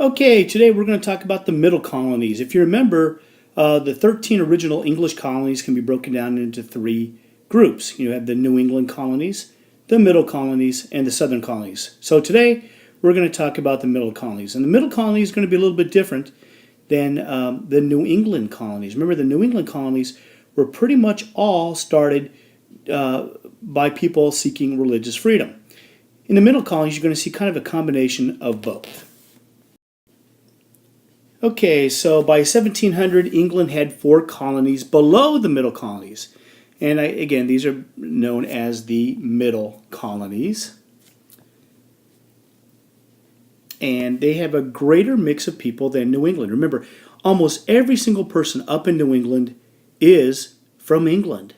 Okay, today we're going to talk about the Middle Colonies. If you remember, the 13 original English colonies can be broken down into three groups. You have the New England colonies, the Middle Colonies, and the Southern colonies. So today we're going to talk about the Middle Colonies. And the Middle Colony is going to be a little bit different than the New England colonies. Remember, the New England colonies were pretty much all started by people seeking religious freedom. In the Middle Colonies, you're going to see kind of a combination of both. Okay, so by 1700, England had 4 colonies below the Middle Colonies. And again, these are known as the Middle Colonies. And they have a greater mix of people than New England. Remember, almost every single person up in New England is from England.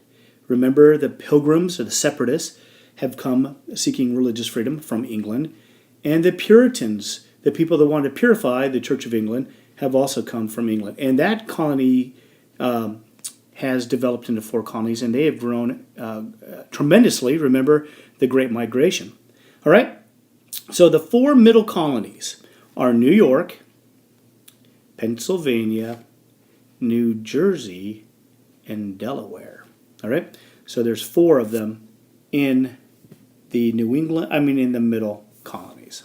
Remember, the Pilgrims or the Separatists have come seeking religious freedom from England. And the Puritans, the people that wanted to purify the Church of England, have also come from England. And that colony has developed into 4 colonies, and they have grown tremendously. Remember the Great Migration. All right? So the 4 middle colonies are New York, Pennsylvania, New Jersey, and Delaware. All right? So there's 4 of them in the in the middle colonies.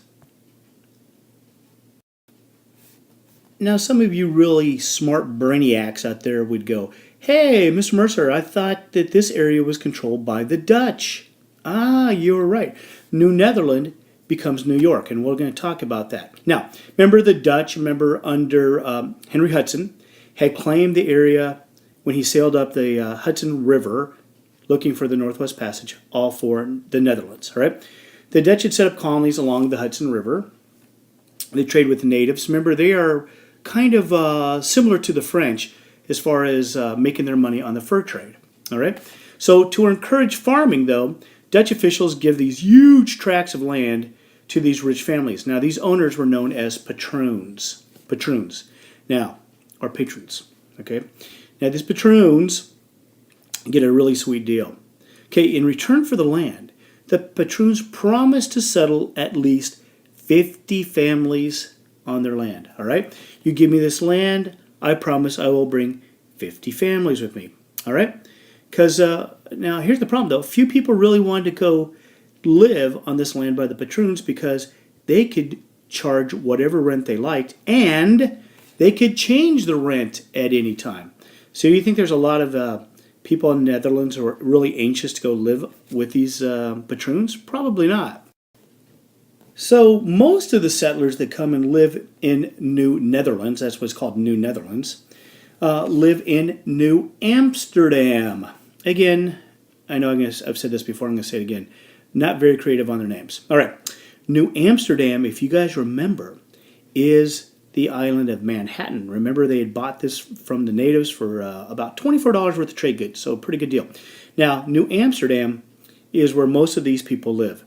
Now, some of you really smart brainiacs out there would go, "Hey, Mr. Mercer, I thought that this area was controlled by the Dutch." Ah, you were right. New Netherland becomes New York, and we're going to talk about that. Now, remember the Dutch, under Henry Hudson, had claimed the area when he sailed up the Hudson River looking for the Northwest Passage, all for the Netherlands. All right? The Dutch had set up colonies along the Hudson River. They trade with the natives. Remember, they are kind of similar to the French as far as making their money on the fur trade. All right. So to encourage farming, though, Dutch officials give these huge tracts of land to these rich families. Now, these owners were known as patroons. Now, or patrons. Okay. Now, these patroons get a really sweet deal. Okay. In return for the land, the patroons promise to settle at least 50 families on their land. All right? You give me this land, I promise I will bring 50 families with me. All right? Because now here's the problem, though. Few people really wanted to go live on this land by the patroons because they could charge whatever rent they liked, and they could change the rent at any time. So you think there's a lot of people in the Netherlands who are really anxious to go live with these patroons? Probably not. So most of the settlers that come and live in New Netherlands, that's what's called New Netherlands, live in New Amsterdam. Again, I know I've said this before, I'm going to say it again. Not very creative on their names. All right. New Amsterdam, if you guys remember, is the island of Manhattan. Remember, they had bought this from the natives for about $24 worth of trade goods, so pretty good deal. Now, New Amsterdam is where most of these people live.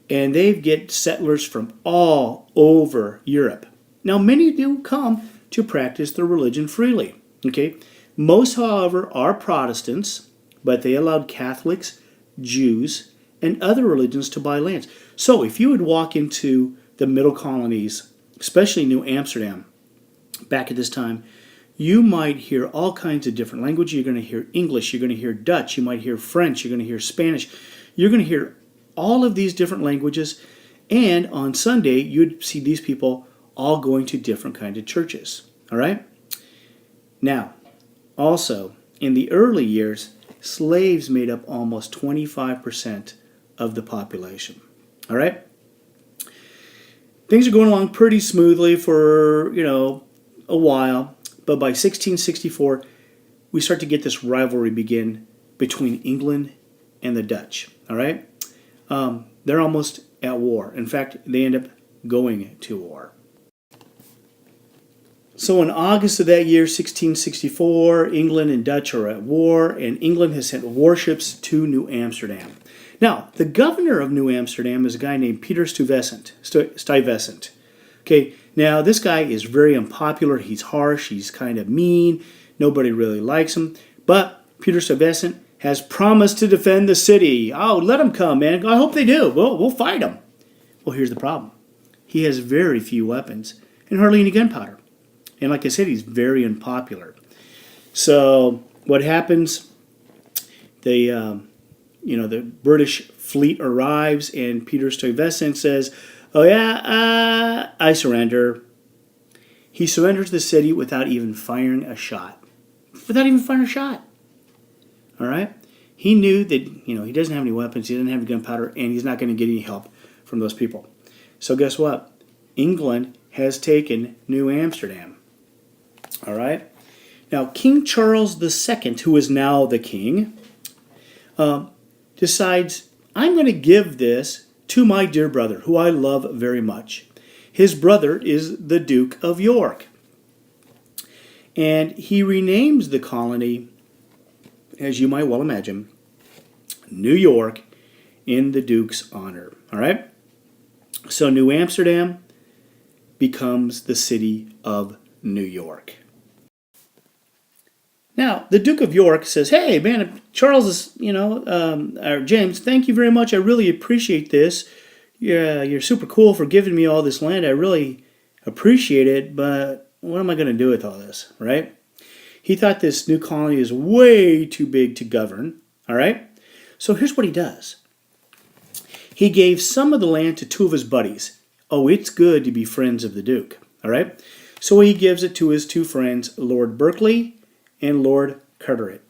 And they get settlers from all over Europe. Now, many do come to practice their religion freely. Okay, most, however, are Protestants, but they allowed Catholics, Jews, and other religions to buy lands. So, if you would walk into the Middle Colonies, especially New Amsterdam, back at this time, you might hear all kinds of different languages. You're going to hear English. You're going to hear Dutch. You might hear French. You're going to hear Spanish. You're going to hear all of these different languages, and on Sunday you'd see these people all going to different kinds of churches. All right? Now, also, in the early years, slaves made up almost 25% of the population. All right? Things are going along pretty smoothly for, a while, but by 1664, we start to get this rivalry begin between England and the Dutch. All right? They're almost at war. In fact, they end up going to war. So in August of that year, 1664, England and Dutch are at war, and England has sent warships to New Amsterdam. Now, the governor of New Amsterdam is a guy named Peter Stuyvesant. Okay, now this guy is very unpopular. He's harsh. He's kind of mean. Nobody really likes him. But Peter Stuyvesant has promised to defend the city. Oh, let them come, man. I hope they do. We'll fight them. Well, here's the problem. He has very few weapons and hardly any gunpowder. And like I said, he's very unpopular. So what happens? The British fleet arrives, and Peter Stuyvesant says, "Oh yeah, I surrender." He surrenders the city without even firing a shot. Without even firing a shot. All right? He knew that, he doesn't have any weapons, he doesn't have any gunpowder, and he's not going to get any help from those people. So guess what? England has taken New Amsterdam. All right? Now, King Charles II, who is now the king, decides, I'm going to give this to my dear brother, who I love very much. His brother is the Duke of York. And he renames the colony, as you might well imagine, New York, in the Duke's honor. All right? So New Amsterdam becomes the city of New York. Now, the Duke of York says, hey, man, Charles is, or James, thank you very much. I really appreciate this. You're super cool for giving me all this land. I really appreciate it, but what am I going to do with all this, right? He thought this new colony is way too big to govern, all right? So here's what he does. He gave some of the land to two of his buddies. Oh, it's good to be friends of the Duke, all right? So he gives it to his two friends, Lord Berkeley and Lord Carteret,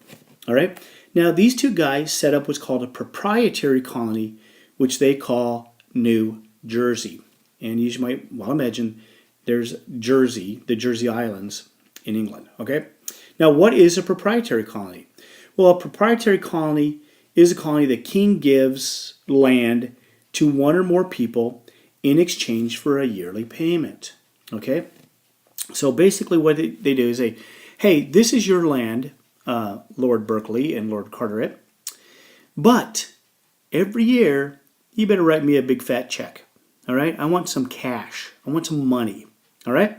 all right? Now, these two guys set up what's called a proprietary colony, which they call New Jersey. And you might well imagine there's Jersey, the Jersey Islands in England, okay? Now, what is a proprietary colony? Well, a proprietary colony is a colony the king gives land to one or more people in exchange for a yearly payment, okay? So basically what they do is say, hey, this is your land, Lord Berkeley and Lord Carteret, but every year you better write me a big fat check, all right? I want some cash. I want some money, all right?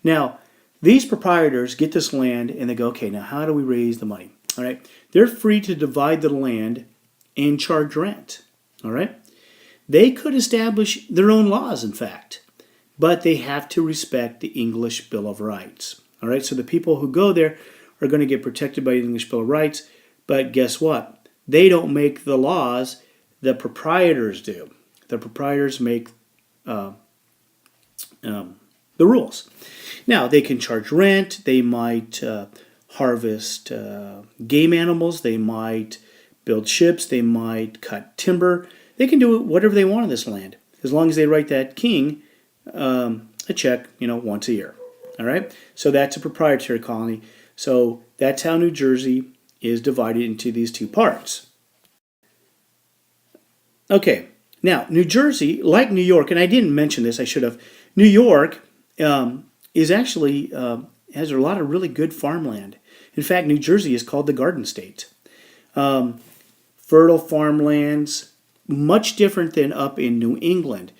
Now, these proprietors get this land and they go, okay, now how do we raise the money? All right, they're free to divide the land and charge rent. All right, they could establish their own laws, in fact, but they have to respect the English Bill of Rights. All right, so the people who go there are going to get protected by the English Bill of Rights, but guess what? They don't make the laws, the proprietors do. The proprietors make the rules. Now, they can charge rent, they might harvest game animals, they might build ships, they might cut timber. They can do whatever they want on this land, as long as they write that king a check, once a year. All right? So that's a proprietary colony. So that's how New Jersey is divided into these two parts. Okay, now New Jersey, like New York, and I didn't mention this, I should have. New York is actually has a lot of really good farmland. In fact, New Jersey is called the Garden State. Fertile farmlands, much different than up in New England.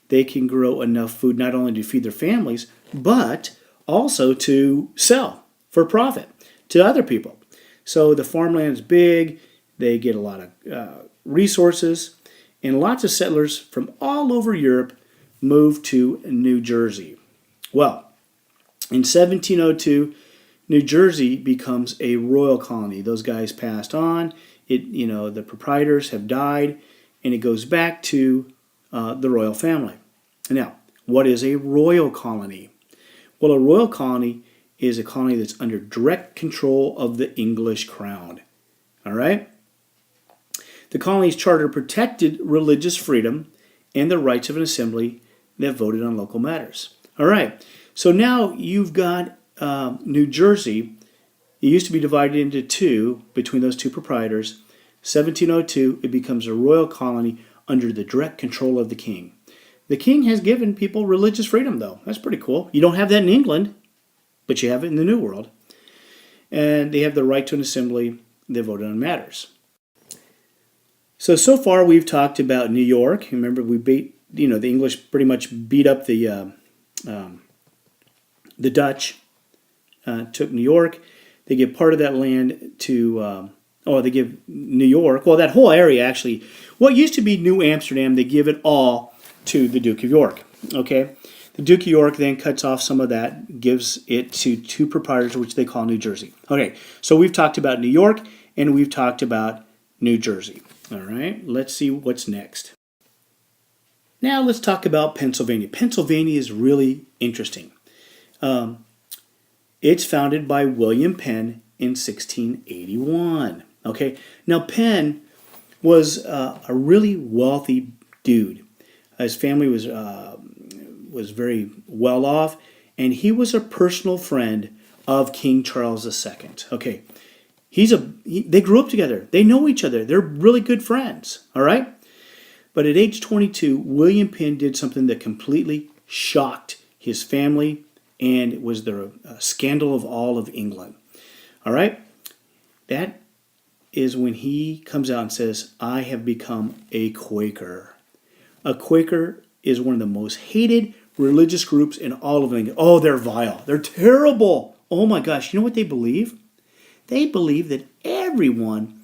They can grow enough food not only to feed their families, but also to sell for profit to other people. So the farmland is big, they get a lot of resources, and lots of settlers from all over Europe moved to New Jersey. Well, in 1702, New Jersey becomes a royal colony. Those guys passed on. The proprietors have died, and it goes back to the royal family. Now, what is a royal colony? Well, a royal colony is a colony that's under direct control of the English crown. All right? The colony's charter protected religious freedom and the rights of an assembly that voted on local matters. All right, so now you've got New Jersey. It used to be divided into two between those two proprietors. 1702, it becomes a royal colony under the direct control of the king. The king has given people religious freedom, though. That's pretty cool. You don't have that in England, but you have it in the New World. And they have the right to an assembly that voted on matters. So far we've talked about New York. Remember, the English pretty much beat up the Dutch, took New York. They give part of that land to, they give New York, well, that whole area actually, what used to be New Amsterdam, they give it all to the Duke of York, okay? The Duke of York then cuts off some of that, gives it to two proprietors, which they call New Jersey. Okay, so we've talked about New York and we've talked about New Jersey. All right, let's see what's next. Now let's talk about Pennsylvania. Pennsylvania is really interesting. It's founded by William Penn in 1681. Okay, now Penn was a really wealthy dude. His family was very well off, and he was a personal friend of King Charles II. Okay, they grew up together. They know each other. They're really good friends. All right, but at age 22, William Penn did something that completely shocked his family, and it was the scandal of all of England. All right, that is when he comes out and says, "I have become a Quaker." A Quaker is one of the most hated religious groups in all of England. Oh, they're vile. They're terrible. Oh my gosh. You know what they believe? They believe that everyone,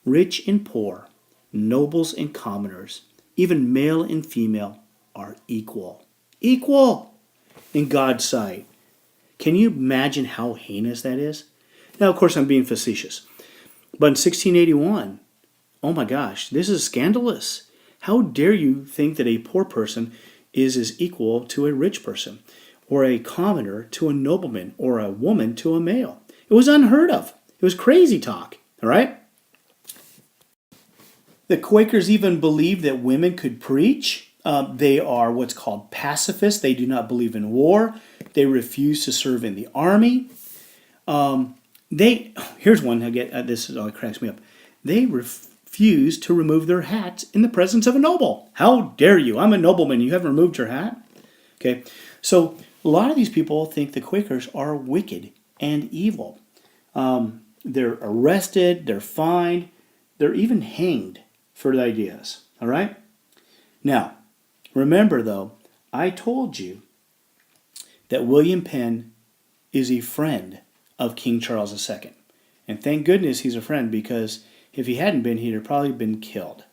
rich and poor, nobles and commoners, even male and female, are equal. Equal in God's sight. Can you imagine how heinous that is? Now, of course, I'm being facetious. But in 1681, oh my gosh, this is scandalous. How dare you think that a poor person is as equal to a rich person, or a commoner to a nobleman, or a woman to a male? It was unheard of. It was crazy talk, all right? The Quakers even believed that women could preach. They are what's called pacifists. They do not believe in war. They refuse to serve in the army. Here's one. This cracks me up. They refuse to remove their hats in the presence of a noble. How dare you? I'm a nobleman. You haven't removed your hat? Okay. So a lot of these people think the Quakers are wicked and evil. They're arrested. They're fined. They're even hanged for the ideas. All right. Now, remember though, I told you that William Penn is a friend of King Charles II. And thank goodness he's a friend, because if he hadn't been, he'd have probably been killed.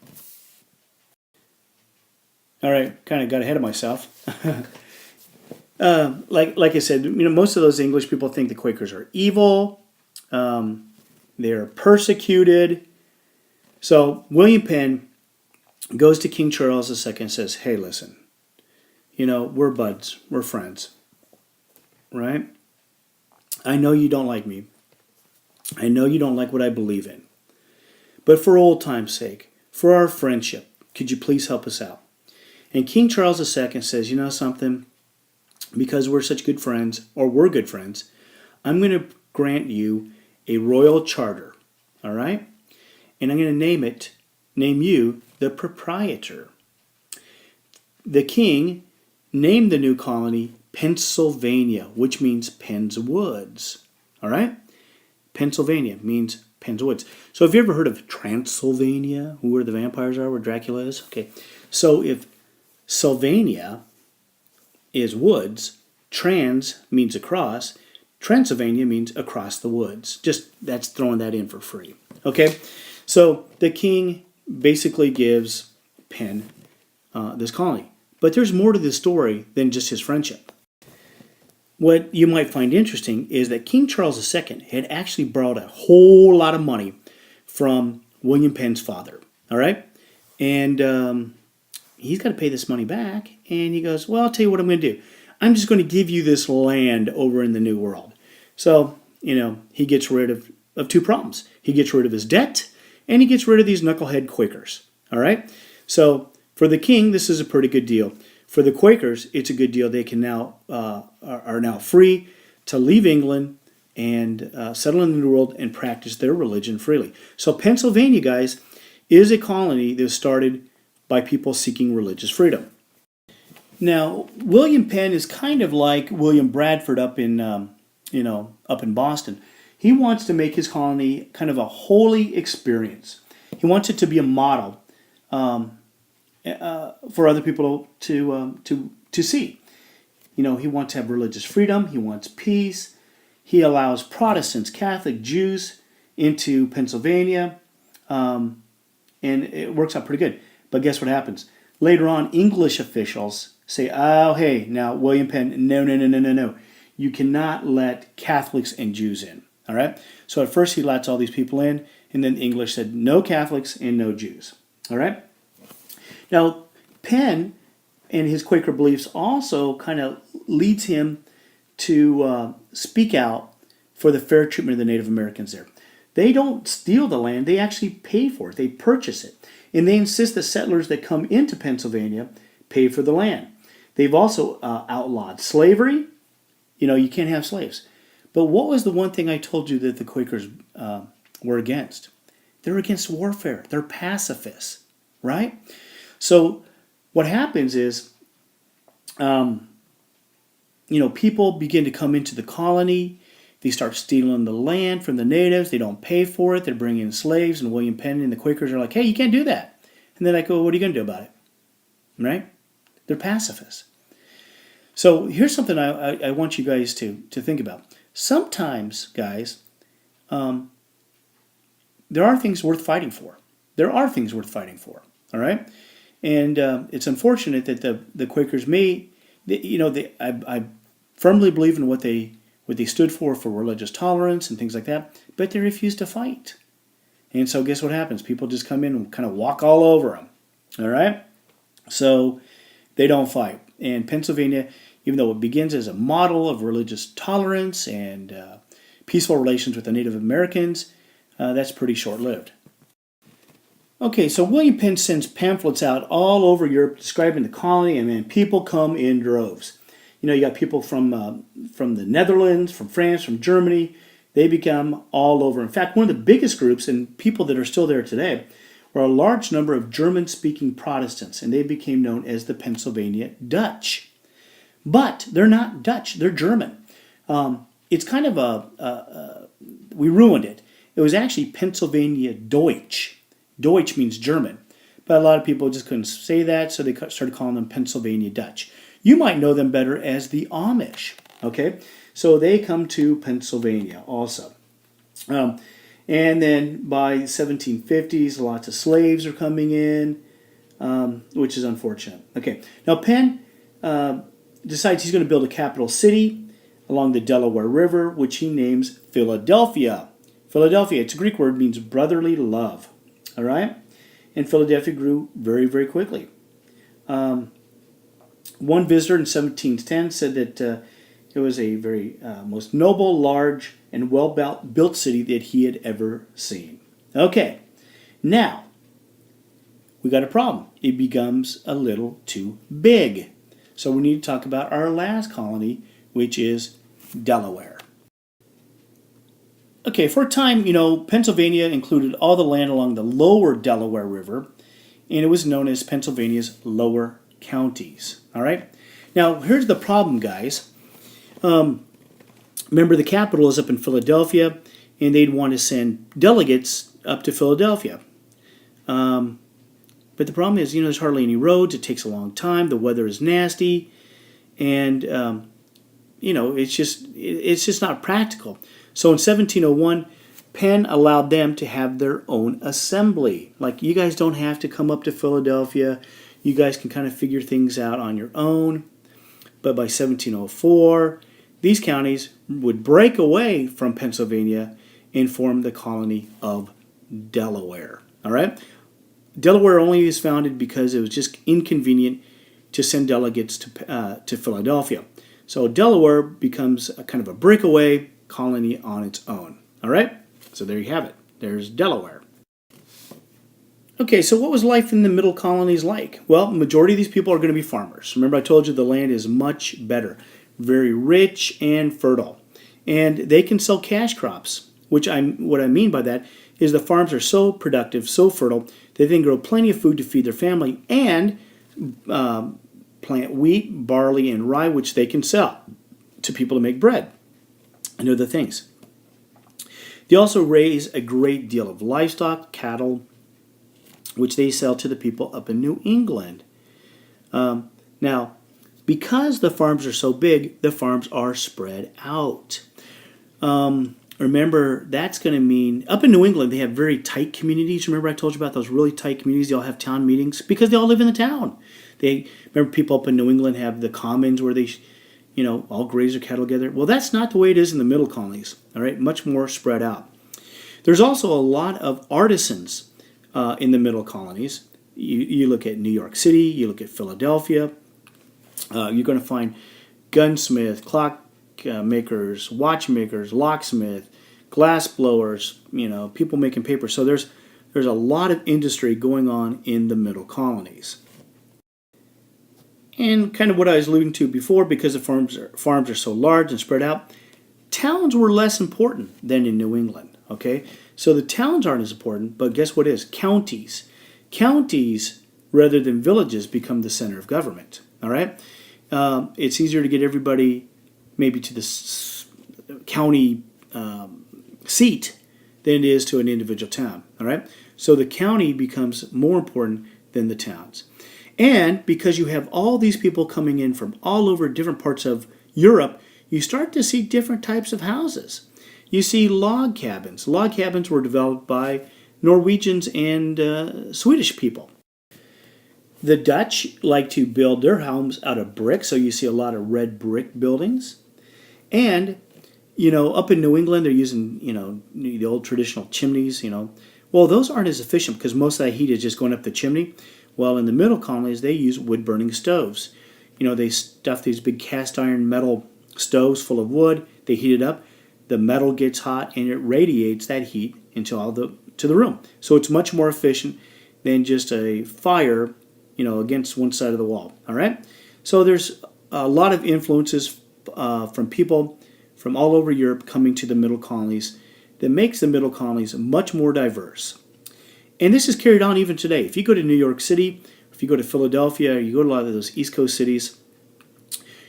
All right, kind of got ahead of myself. Like I said, most of those English people think the Quakers are evil. They're persecuted. So William Penn goes to King Charles II and says, "Hey, listen, we're buds, we're friends, right? I know you don't like me. I know you don't like what I believe in. But for old time's sake, for our friendship, could you please help us out?" And King Charles II says, "You know something? Because we're such good friends, or we're good friends, I'm going to grant you a royal charter, all right? And I'm going to name you the proprietor." The king named the new colony Pennsylvania, which means Penn's Woods, all right? Pennsylvania means Penn's Woods. So have you ever heard of Transylvania, where the vampires are, where Dracula is? Okay, so if Sylvania is woods, trans means across, Transylvania means across the woods. Just that's throwing that in for free. Okay, so the king basically gives Penn this colony. But there's more to this story than just his friendship. What you might find interesting is that King Charles II had actually borrowed a whole lot of money from William Penn's father. All right? And he's got to pay this money back. And he goes, "Well, I'll tell you what I'm going to do. I'm just going to give you this land over in the New World." So, he gets rid of two problems. He gets rid of his debt, and he gets rid of these knucklehead Quakers. All right? So, for the king, this is a pretty good deal. For the Quakers, it's a good deal. They can now are now free to leave England and settle in the New World and practice their religion freely. So Pennsylvania, guys, is a colony that was started by people seeking religious freedom. Now, William Penn is kind of like William Bradford up in Boston. He wants to make his colony kind of a holy experience. He wants it to be a model for other people to see. He wants to have religious freedom. He wants peace. He allows Protestants, Catholic, Jews into Pennsylvania, and it works out pretty good. But guess what happens? Later on, English officials say, oh, hey, now William Penn, no, no, no, no, no, no. You cannot let Catholics and Jews in. All right? So at first he lets all these people in, and then the English said no Catholics and no Jews. All right? Now, Penn and his Quaker beliefs also kind of leads him to speak out for the fair treatment of the Native Americans there. They don't steal the land, they actually pay for it, they purchase it. And they insist that settlers that come into Pennsylvania pay for the land. They've also outlawed slavery. You can't have slaves. But what was the one thing I told you that the Quakers were against? They're against warfare. They're pacifists, right? So what happens is, people begin to come into the colony. They start stealing the land from the natives. They don't pay for it. They're bringing in slaves. And William Penn and the Quakers are like, hey, you can't do that. And they're like, well, what are you going to do about it? Right? They're pacifists. So here's something I want you guys to think about. Sometimes, guys, there are things worth fighting for. There are things worth fighting for. All right? And it's unfortunate that the Quakers I firmly believe in what they stood for religious tolerance and things like that, but they refused to fight. And so guess what happens? People just come in and kind of walk all over them. All right? So they don't fight. And Pennsylvania, even though it begins as a model of religious tolerance and peaceful relations with the Native Americans, that's pretty short-lived. Okay, so William Penn sends pamphlets out all over Europe describing the colony, and man, people come in droves. You got people from the Netherlands, from France, from Germany. They become all over. In fact, one of the biggest groups and people that are still there today were a large number of German-speaking Protestants, and they became known as the Pennsylvania Dutch. But they're not Dutch; they're German. It's kind of we ruined it. It was actually Pennsylvania Deutsch. Deutsch means German. But a lot of people just couldn't say that, so they started calling them Pennsylvania Dutch. You might know them better as the Amish. Okay? So they come to Pennsylvania also. And then by the 1750s, lots of slaves are coming in, which is unfortunate. Okay. Now Penn decides he's going to build a capital city along the Delaware River, which he names Philadelphia. Philadelphia, it's a Greek word, means brotherly love. All right? And Philadelphia grew very, very quickly. One visitor in 1710 said that it was a very most noble, large, and well-built city that he had ever seen. Okay, now, we got a problem. It becomes a little too big. So we need to talk about our last colony, which is Delaware. Okay, for a time, Pennsylvania included all the land along the lower Delaware River, and it was known as Pennsylvania's lower counties. All right? Now, here's the problem, guys. Remember, the capital is up in Philadelphia, and they'd want to send delegates up to Philadelphia. But the problem is, there's hardly any roads. It takes a long time. The weather is nasty, and it's just not practical. So in 1701, Penn allowed them to have their own assembly. Like, you guys don't have to come up to Philadelphia. You guys can kind of figure things out on your own. But by 1704, these counties would break away from Pennsylvania and form the colony of Delaware. All right? Delaware only is founded because it was just inconvenient to send delegates to Philadelphia. So Delaware becomes a kind of a breakaway colony on its own. All right? So there you have it. There's Delaware. Okay, so what was life in the Middle Colonies like? Well, the majority of these people are going to be farmers. Remember, I told you the land is much better. Very rich and fertile. And they can sell cash crops, what I mean by that is the farms are so productive, so fertile, that they can grow plenty of food to feed their family and plant wheat, barley, and rye, which they can sell to people to make bread and other things. They also raise a great deal of livestock, cattle, which they sell to the people up in New England. Now, because the farms are so big, the farms are spread out. Remember, that's going to mean, up in New England, they have very tight communities. Remember I told you about those really tight communities? They all have town meetings because they all live in the town. They remember people up in New England have the commons where they, all graze their cattle together. Well, that's not the way it is in the Middle Colonies. All right, much more spread out. There's also a lot of artisans in the Middle Colonies. You look at New York City, you look at Philadelphia. You're going to find gunsmith, clock makers, watchmakers, locksmith, glass blowers, people making paper. So there's a lot of industry going on in the Middle Colonies. And kind of what I was alluding to before, because the farms are so large and spread out, towns were less important than in New England. Okay, so the towns aren't as important, but guess what is? Counties. Counties, rather than villages, become the center of government. All right, it's easier to get everybody maybe to the county seat than it is to an individual town. All right, so the county becomes more important than the towns. And because you have all these people coming in from all over different parts of Europe, you start to see different types of houses. You see log cabins. Log cabins were developed by Norwegians and Swedish people. The Dutch like to build their homes out of brick, so you see a lot of red brick buildings. And, up in New England, they're using, the old traditional chimneys, Well, those aren't as efficient because most of that heat is just going up the chimney. Well, in the Middle Colonies, they use wood-burning stoves. They stuff these big cast iron metal stoves full of wood. They heat it up. The metal gets hot, and it radiates that heat into to the room. So it's much more efficient than just a fire, against one side of the wall. All right. So there's a lot of influences from people from all over Europe coming to the Middle Colonies that makes the Middle Colonies much more diverse. And this is carried on even today. If you go to New York City, if you go to Philadelphia, you go to a lot of those East Coast cities,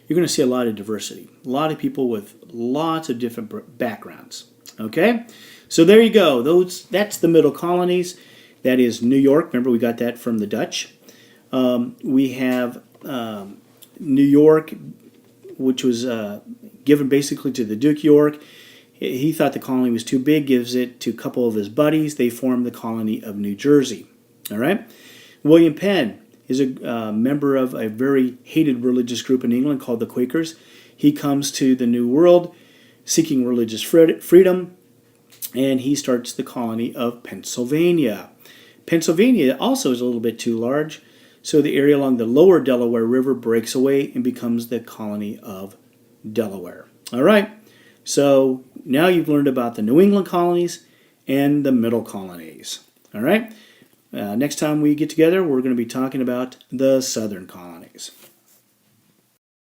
you're going to see a lot of diversity. A lot of people with lots of different backgrounds. Okay? So there you go. That's the Middle Colonies. That is New York. Remember, we got that from the Dutch. We have New York, which was given basically to the Duke York. He thought the colony was too big, gives it to a couple of his buddies. They formed the colony of New Jersey. All right? William Penn is a member of a very hated religious group in England called the Quakers. He comes to the New World seeking religious freedom, and he starts the colony of Pennsylvania. Pennsylvania also is a little bit too large, so the area along the lower Delaware River breaks away and becomes the colony of Delaware. All right, so now you've learned about the New England colonies and the Middle Colonies. All right, next time we get together, we're going to be talking about the Southern colonies.